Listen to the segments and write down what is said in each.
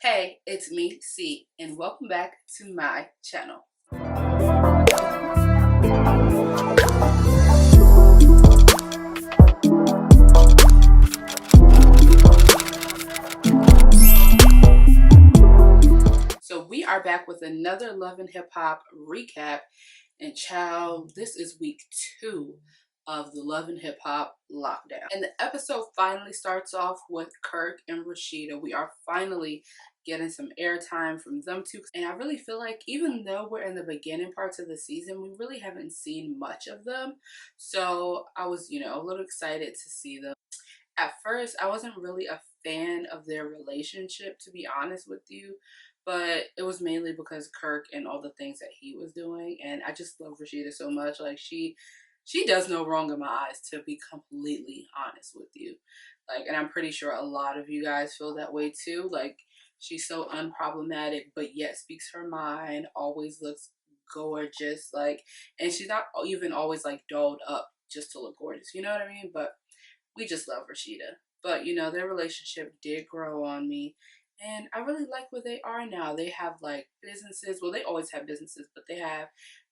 Hey, it's me, C, and welcome back to my channel. So we are back with another Love and Hip Hop recap, and child, this is week 2 of the Love and Hip Hop lockdown. And the episode finally starts off with Kirk and Rashida. We are finally getting some airtime from them two. And I really feel like even though we're in the beginning parts of the season, we really haven't seen much of them. So I was, a little excited to see them. At first, I wasn't really a fan of their relationship, to be honest with you. But it was mainly because Kirk and all the things that he was doing. And I just love Rashida so much. Like she does no wrong in my eyes, to be completely honest with you. Like, and I'm pretty sure a lot of you guys feel that way too. Like, she's so unproblematic, but yet speaks her mind, always looks gorgeous. Like, and she's not even always like dolled up just to look gorgeous. You know what I mean? But we just love Rashida. But their relationship did grow on me. And I really like where they are now. They have like businesses. Well, they always have businesses, but they have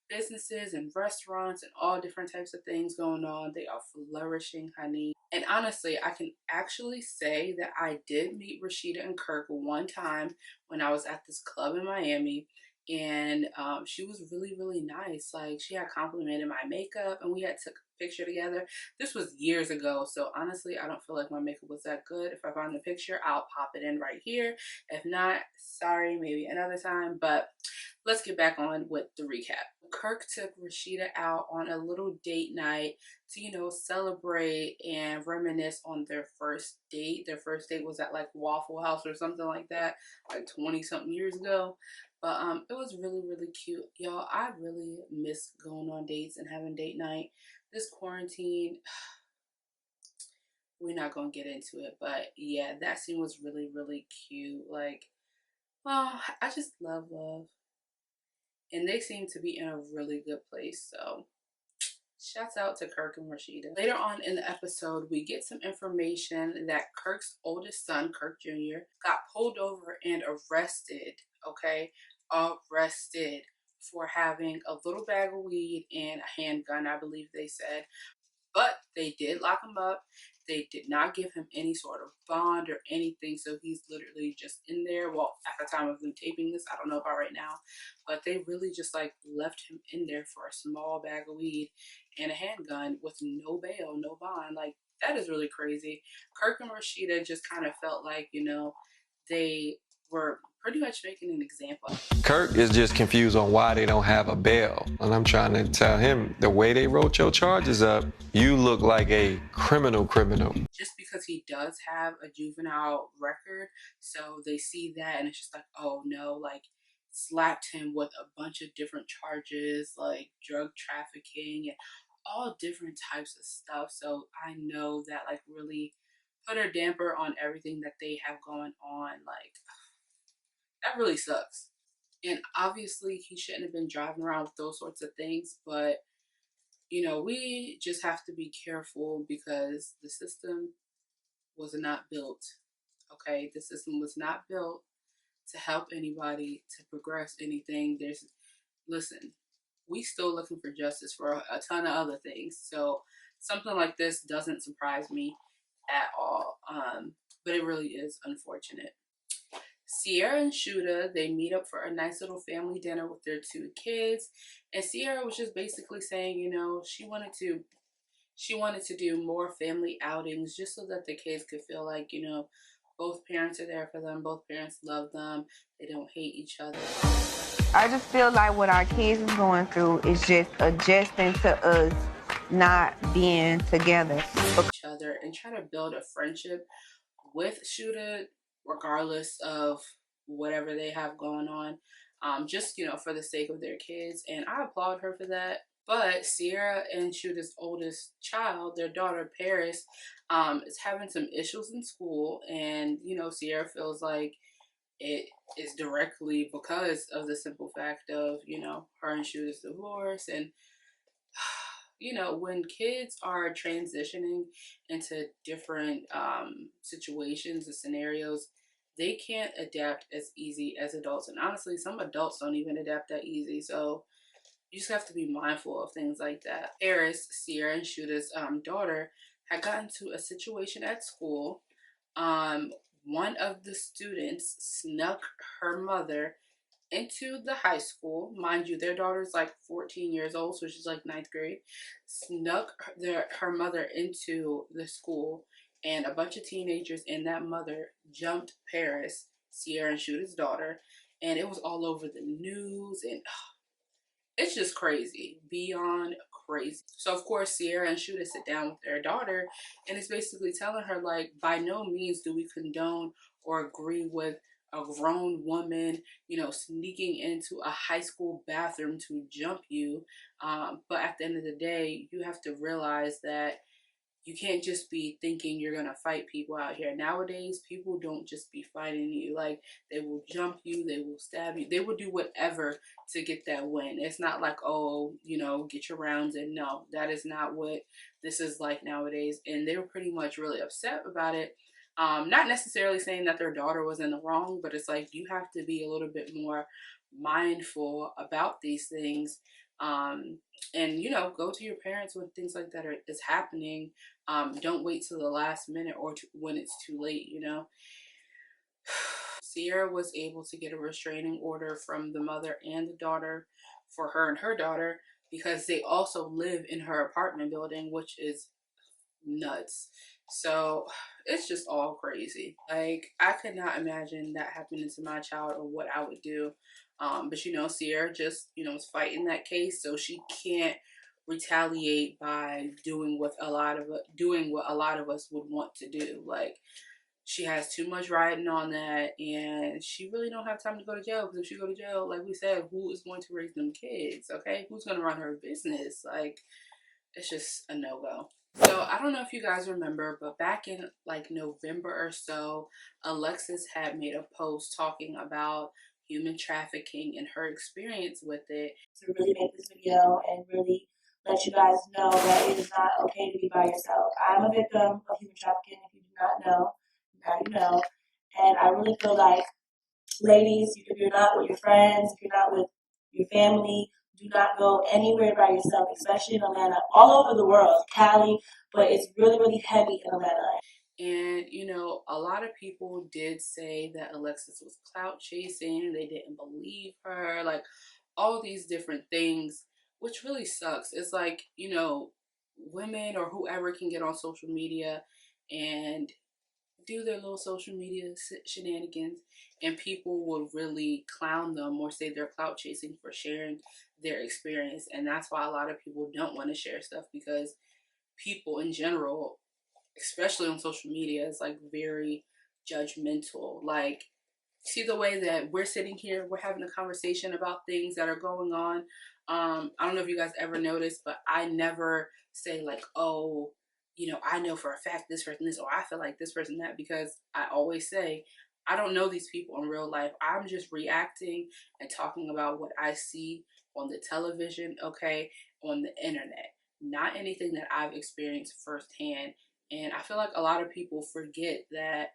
businesses and restaurants and all different types of things going on. They are flourishing, honey. And honestly, I can actually say that I did meet Rashida and Kirk one time when I was at this club in Miami. And she was really, really nice. Like, she had complimented my makeup and we had took a picture together. This was years ago, so honestly, I don't feel like my makeup was that good. If I find the picture, I'll pop it in right here. If not, sorry, maybe another time. But let's get back on with the recap. Kirk took Rashida out on a little date night to, celebrate and reminisce on their first date. Their first date was at like Waffle House or something like that, like 20 something years ago. But it was really, really cute. Y'all, I really miss going on dates and having date night. This quarantine, we're not gonna get into it, but yeah, that scene was really, really cute. Like, oh, I just love love. And they seem to be in a really good place. So shouts out to Kirk and Rashida. Later on in the episode, we get some information that Kirk's oldest son, Kirk Jr, got pulled over and arrested, okay? Arrested for having a little bag of weed and a handgun, I believe they said. But they did lock him up. They did not give him any sort of bond or anything. So he's literally just in there. Well, at the time of them taping this, I don't know about right now. But they really just like left him in there for a small bag of weed and a handgun with no bail, no bond. Like, that is really crazy. Kirk and Rashida just kind of felt like, they were pretty much making an example. Kirk is just confused on why they don't have a bail. And I'm trying to tell him, the way they wrote your charges up, you look like a criminal. Just because he does have a juvenile record, so they see that and it's just like, oh no, like slapped him with a bunch of different charges, like drug trafficking and all different types of stuff. So I know that like really put a damper on everything that they have going on. Like, that really sucks. And obviously he shouldn't have been driving around with those sorts of things, but we just have to be careful because the system was not built, okay? The system was not built to help anybody, to progress anything. Listen, we still looking for justice for a ton of other things. So something like this doesn't surprise me at all. But it really is unfortunate. Sierra and Shuda, they meet up for a nice little family dinner with their 2 kids. And Sierra was just basically saying, she wanted to do more family outings just so that the kids could feel like, both parents are there for them, both parents love them, they don't hate each other. I just feel like what our kids is going through is just adjusting to us not being together. Each other and try to build a friendship with Shuda regardless of whatever they have going on. Just, for the sake of their kids. And I applaud her for that. But Sierra and Shuda's oldest child, their daughter Paris, is having some issues in school. And, Sierra feels like it is directly because of the simple fact of, her and Shuda's divorce. And, when kids are transitioning into different situations and scenarios, they can't adapt as easy as adults. And honestly, some adults don't even adapt that easy. So you just have to be mindful of things like that. Paris, Sierra and Shooter's daughter, had gotten to a situation at school. Um, one of the students snuck her mother into the high school. Mind you, their daughter's like 14 years old, so she's like ninth grade. Snuck her mother into the school, and a bunch of teenagers and that mother jumped Paris, Sierra and Shooter's daughter, and it was all over the news, and it's just crazy, beyond crazy. So of course Sierra and Shooter sit down with their daughter, and it's basically telling her like, by no means do we condone or agree with a grown woman, you know, sneaking into a high school bathroom to jump you. But at the end of the day, you have to realize that you can't just be thinking you're gonna fight people out here. Nowadays, people don't just be fighting you. Like, they will jump you, they will stab you, they will do whatever to get that win. It's not like, oh, you know, get your rounds in. No, that is not what this is like nowadays. And they were pretty much really upset about it. Not necessarily saying that their daughter was in the wrong, but it's like you have to be a little bit more mindful about these things. And you know, go to your parents when things like that is happening. Don't wait till the last minute or when it's too late, you know. Sierra was able to get a restraining order from the mother and the daughter for her and her daughter because they also live in her apartment building, which is nuts. So it's just all crazy. Like, I could not imagine that happening to my child or what I would do. But you know, Sierra just, you know, was fighting that case, so she can't retaliate by doing what a lot of us would want to do. Like, she has too much riding on that, and she really don't have time to go to jail, because if she go to jail, like we said, who is going to raise them kids? Okay, who's going to run her business? Like, it's just a no-go. So I don't know if you guys remember, but back in like November or so, Alexis had made a post talking about human trafficking and her experience with it. To really make this video and really let you guys know that it is not okay to be by yourself. I'm a victim of human trafficking. If you do not know, now you know. And I really feel like, ladies, if you're not with your friends, if you're not with your family, do not go anywhere by yourself, especially in Atlanta, all over the world, Cali, but it's really, really heavy in Atlanta. And, you know, a lot of people did say that Alexis was clout chasing. They didn't believe her, like all these different things, which really sucks. It's like, you know, women or whoever can get on social media and do their little social media shenanigans, and people will really clown them or say they're clout chasing for sharing their experience. And that's why a lot of people don't want to share stuff, because people in general, especially on social media, is like very judgmental. Like, see the way that we're sitting here, we're having a conversation about things that are going on. I don't know if you guys ever noticed, but I never say like, oh, you know, I know for a fact this person this, or I feel like this person that, because I always say I don't know these people in real life. I'm just reacting and talking about what I see on the television, okay, on the internet, not anything that I've experienced firsthand. And I feel like a lot of people forget that,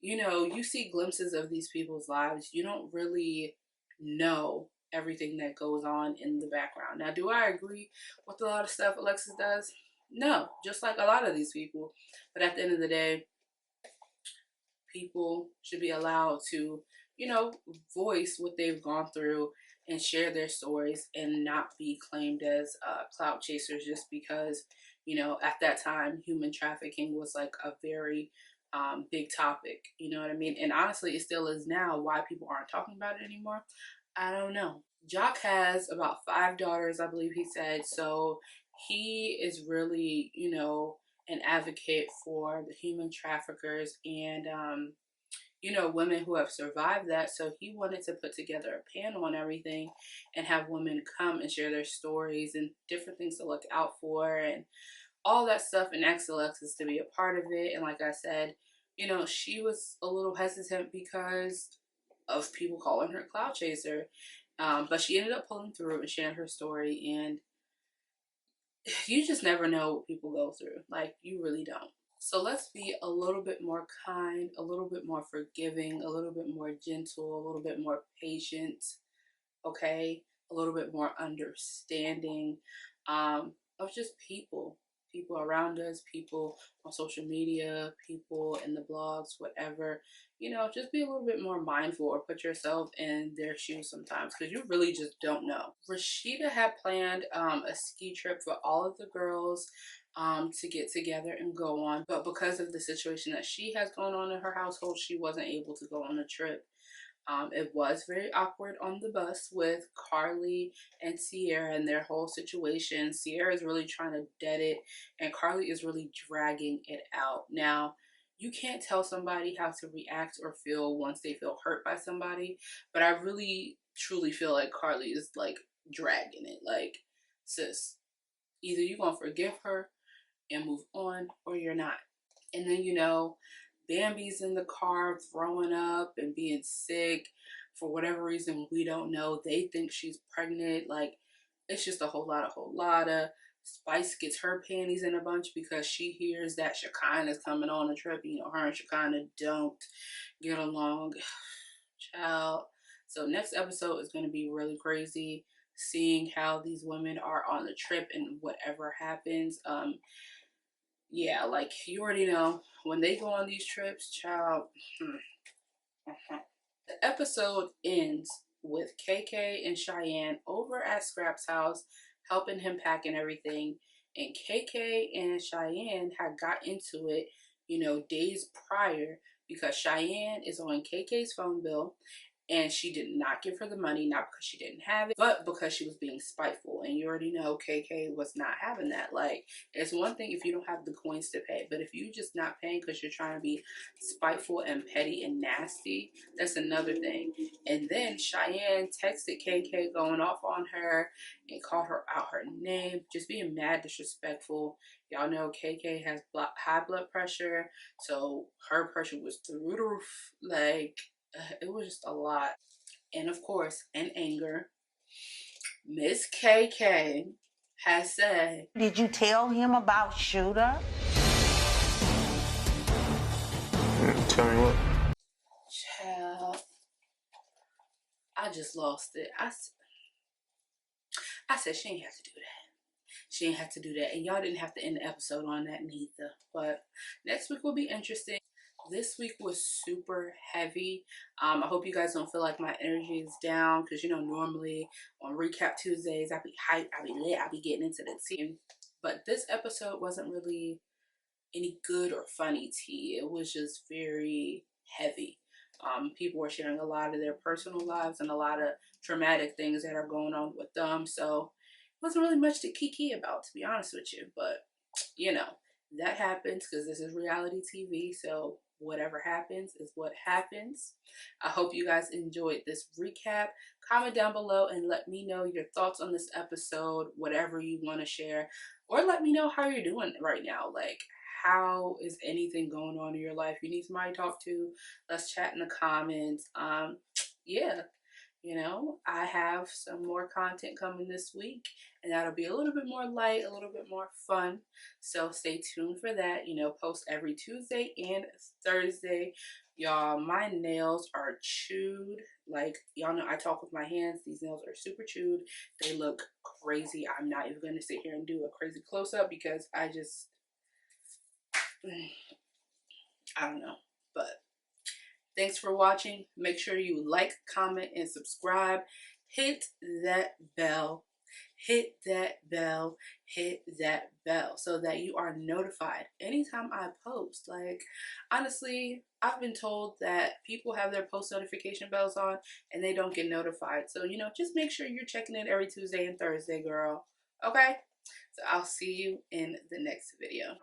you know, you see glimpses of these people's lives. You don't really know everything that goes on in the background. Now, do I agree with a lot of stuff Alexis does? No, just like a lot of these people. But at the end of the day, people should be allowed to, you know, voice what they've gone through and share their stories, and not be claimed as clout chasers just because, you know, at that time, human trafficking was like a very big topic. You know what I mean? And honestly, it still is now. Why people aren't talking about it anymore, I don't know. Jock has about 5 daughters, I believe he said. So he is really, you know, an advocate for the human traffickers and, you know, women who have survived that. So he wanted to put together a panel on everything and have women come and share their stories and different things to look out for and all that stuff, and asked Alexis to be a part of it. And like I said, you know, she was a little hesitant because of people calling her a cloud chaser. But she ended up pulling through and sharing her story. And you just never know what people go through. Like, you really don't. So let's be a little bit more kind, a little bit more forgiving, a little bit more gentle, a little bit more patient, okay? A little bit more understanding of just people around us, people on social media, people in the blogs, whatever. You know, just be a little bit more mindful or put yourself in their shoes sometimes, because you really just don't know. Rashida had planned a ski trip for all of the girls to get together and go on, but because of the situation that she has going on in her household, she wasn't able to go on the trip. It was very awkward on the bus with Carly and Sierra and their whole situation. Sierra is really trying to dead it, and Carly is really dragging it out. Now, you can't tell somebody how to react or feel once they feel hurt by somebody, but I really truly feel like Carly is like dragging it. Like, sis, either you're gonna forgive her and move on, or you're not. And then, you know, Bambi's in the car throwing up and being sick for whatever reason we don't know. They think she's pregnant. Like, it's just a whole lot of. Spice gets her panties in a bunch because she hears that Cheyenne is coming on a trip. You know, her and Cheyenne don't get along. Child. So next episode is going to be really crazy, seeing how these women are on the trip and whatever happens. Yeah, like you already know, when they go on these trips, child. The episode ends with KK and Cheyenne over at Scrap's house, helping him pack and everything. And KK and Cheyenne had got into it, you know, days prior, because Cheyenne is on KK's phone bill. And she did not give her the money, not because she didn't have it, but because she was being spiteful. And you already know KK was not having that. Like, it's one thing if you don't have the coins to pay, but if you just not paying because you're trying to be spiteful and petty and nasty, that's another thing. And then Cheyenne texted KK going off on her and called her out her name, just being mad disrespectful. Y'all know KK has high blood pressure, so her pressure was through the roof. Like, it was just a lot. And of course, in anger, Miss KK has said, "Did you tell him about Shooter?" Tell me what? child, I just lost it. I said she ain't have to do that. She ain't have to do that. And y'all didn't have to end the episode on that neither. But next week will be interesting. This week was super heavy. I hope you guys don't feel like my energy is down, because you know, normally on Recap Tuesdays I be hyped, I be lit, I be getting into the tea. But this episode wasn't really any good or funny tea. It was just very heavy. People were sharing a lot of their personal lives and a lot of traumatic things that are going on with them. So it wasn't really much to kiki about, to be honest with you. But you know, that happens because this is reality TV. So whatever happens is what happens. I hope you guys enjoyed this recap. Comment down below and let me know your thoughts on this episode, whatever you want to share, or let me know how you're doing right now. Like, how is anything going on in your life? You need somebody to talk to, let's chat in the comments. Yeah, you know, I have some more content coming this week, and that'll be a little bit more light, a little bit more fun. So stay tuned for that. You know, post every Tuesday and Thursday. Y'all, my nails are chewed. Like, y'all know I talk with my hands. These nails are super chewed. They look crazy. I'm not even going to sit here and do a crazy close-up because I don't know. But thanks for watching. Make sure you like, comment, and subscribe. Hit that bell. Hit that bell. Hit that bell so that you are notified anytime I post. Like, honestly, I've been told that people have their post notification bells on and they don't get notified. So, you know, just make sure you're checking in every Tuesday and Thursday, girl. Okay? So I'll see you in the next video.